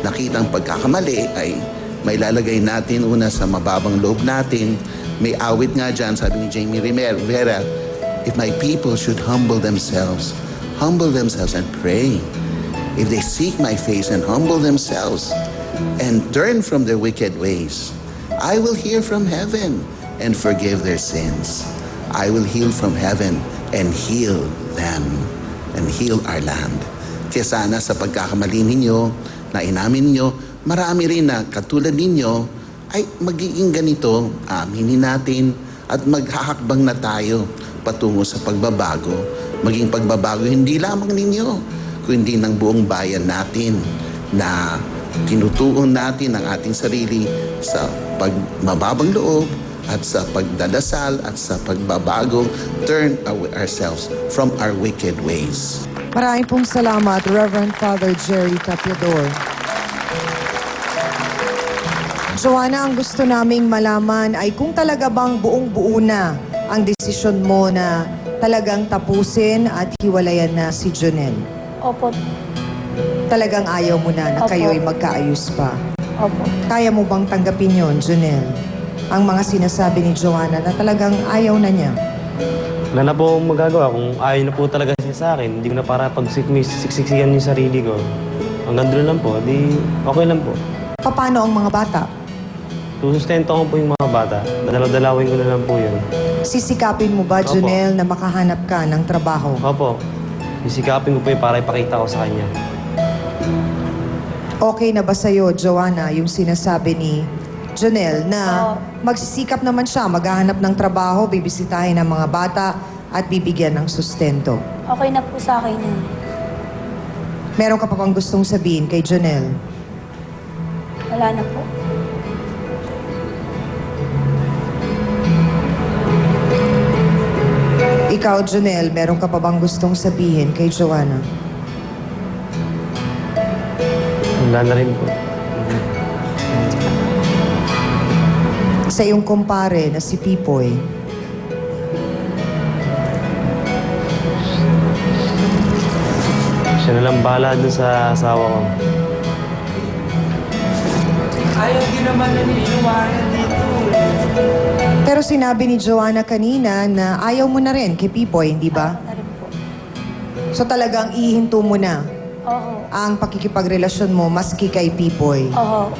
nakitang pagkakamali ay may lalagay natin una sa mababang loob natin. May awit nga dyan, sabi ni Jamie Rivera, if my people should humble themselves and pray, if they seek my face and humble themselves and turn from their wicked ways, I will hear from heaven and forgive their sins. I will heal from heaven and heal them and heal our land. Kaya sana sa pagkakamali ninyo, na inamin ninyo, marami rin na katulad ninyo, ay magiging ganito, aminin natin at maghahakbang na tayo patungo sa pagbabago. Maging pagbabago hindi lamang ninyo, kundi ng buong bayan natin na tinutuon natin ang ating sarili sa pagmababang loob at sa pagdadasal at sa pagbabago, turn ourselves from our wicked ways. Maraming pong salamat, Reverend Father Jerry Tapiador. Joanna, ang gusto naming malaman ay kung talaga bang buong-buo na ang desisyon mo na talagang tapusin at hiwalayan na si Jonel. Opo. Talagang ayaw mo na Opo. kayo'y magkaayos pa. Opo. Kaya mo bang tanggapin yon, Jonel? Ang mga sinasabi ni Joanna na talagang ayaw na niya. Wala na po akong magagawa. Kung ayaw na po talaga siya sa akin, hindi ko na para pagsiksikan yung sarili ko. Hanggang doon lang po, di okay lang po. Paano ang mga bata? Susustento ko po yung mga bata. Dalawin ko na lang po yun. Sisikapin mo ba, Opo. Jonel, na makahanap ka ng trabaho? Opo. Isikapin ko po yun para ipakita ko sa kanya. Okay na ba sa'yo, Joanna, yung sinasabi ni Jonel na magsisikap naman siya, maghahanap ng trabaho, bibisitahin ng mga bata at bibigyan ng sustento? Okay na po sa akin yun. Meron ka pa bang gustong sabihin kay Jonel? Wala na po. Ikaw, Jonel, meron ka pa bang gustong sabihin kay Joanna? Wala na rin po. Sa iyong kumpare na si Pipoy, Siya na lang bahala dun sa asawa ko. Ayaw din naman na niiwanan dito. pero sinabi ni Joanna kanina na ayaw mo na rin kay Pipoy, hindi ba? Na rin po. So talagang ihinto mo na Oo. ang pakikipagrelasyon mo maski kay Pipoy. Oo.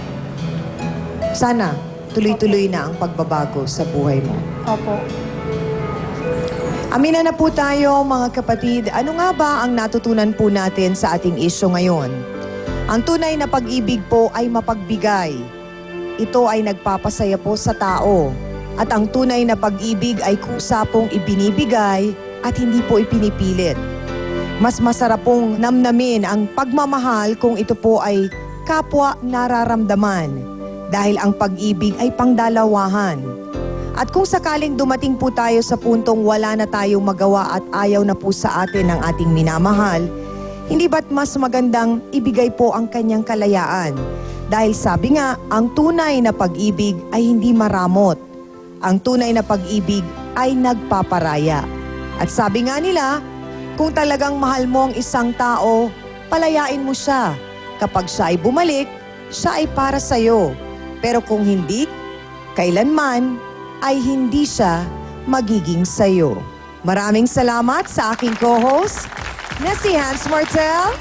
Sana tuloy-tuloy na ang pagbabago sa buhay mo. Opo. Amina na po tayo, mga kapatid. Ano nga ba ang natutunan po natin sa ating isyu ngayon? Ang tunay na pag-ibig po ay mapagbigay. Ito ay nagpapasaya po sa tao. At ang tunay na pag-ibig ay kusa pong ibinibigay at hindi po ipinipilit. Mas masarap pong namnamin ang pagmamahal kung ito po ay kapwa nararamdaman. Dahil ang pag-ibig ay pangdalawahan. At kung sakaling dumating po tayo sa puntong wala na tayong magawa at ayaw na po sa atin ng ating minamahal, hindi ba't mas magandang ibigay po ang kanyang kalayaan? Dahil sabi nga, ang tunay na pag-ibig ay hindi maramot. Ang tunay na pag-ibig ay nagpaparaya. At sabi nga nila, kung talagang mahal mo ang isang tao, palayain mo siya. Kapag siya ay bumalik, siya ay para sa'yo. Pero kung hindi, kailanman ay hindi siya magiging sayo. Maraming salamat sa aking co-host na si Hans Martel,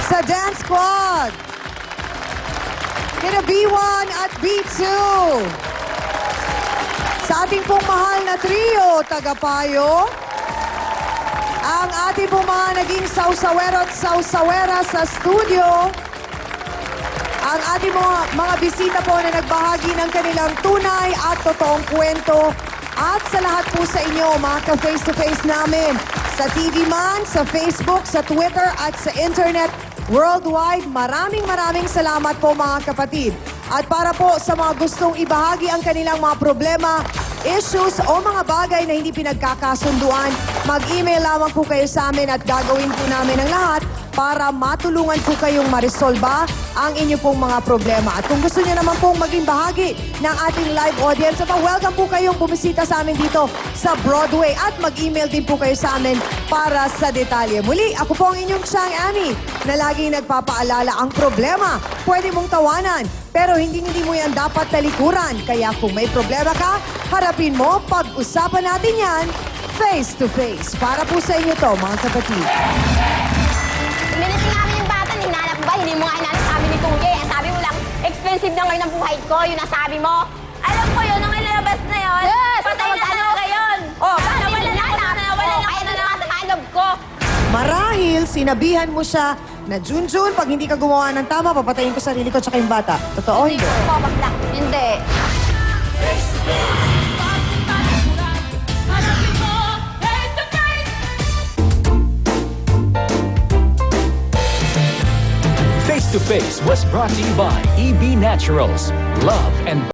sa Dance Squad, kina B1 at B2, sa ating pong mahal na trio, Tagapayo, ang ating pong mga naging sausawero at sausawera sa studio, ang ating mga bisita po na nagbahagi ng kanilang tunay at totoong kwento. At sa lahat po sa inyo, mga ka-face-to-face namin, sa TV man, sa Facebook, sa Twitter at sa Internet worldwide, maraming salamat po mga kapatid. At para po sa mga gustong ibahagi ang kanilang mga problema, issues o mga bagay na hindi pinagkakasunduan, mag-email lamang po kayo sa amin at gagawin po namin ang lahat para matulungan po kayong marisolba ang inyo pong mga problema. At kung gusto niyo naman pong maging bahagi ng ating live audience, welcome po kayong bumisita sa amin dito sa Broadway at mag-email din po kayo sa amin para sa detalye. Muli, ako po ang inyong Chang Ami na laging nagpapaalala ang problema. Pwede mong tawanan, pero hindi mo yan dapat talikuran. Kaya kung may problema ka, harapin mo, pag-usapan natin yan face to face. Para po sa inyo to, mga kapatid. Minutes namin yung bata, hinanap mo ba? Hindi mo nga hinanap sa amin ni Kuya. Ang sabi mo lang, expensive na ngayon ang buhay ko, yun ang sabi mo. Alam ko yun, nung ilalabas na yun. Yes! Patay na talaga yun. Oh, nawala na ako, nawala na kaya ako. na nakasakalob ko. Marahil, sinabihan mo siya na Junjun, pag hindi ka gumawa ng tama, papatayin ko sarili ko tsaka yung bata. Totoo, hindi? Po, bakla. Hindi. Face to Face was brought to you by EB Naturals. Love and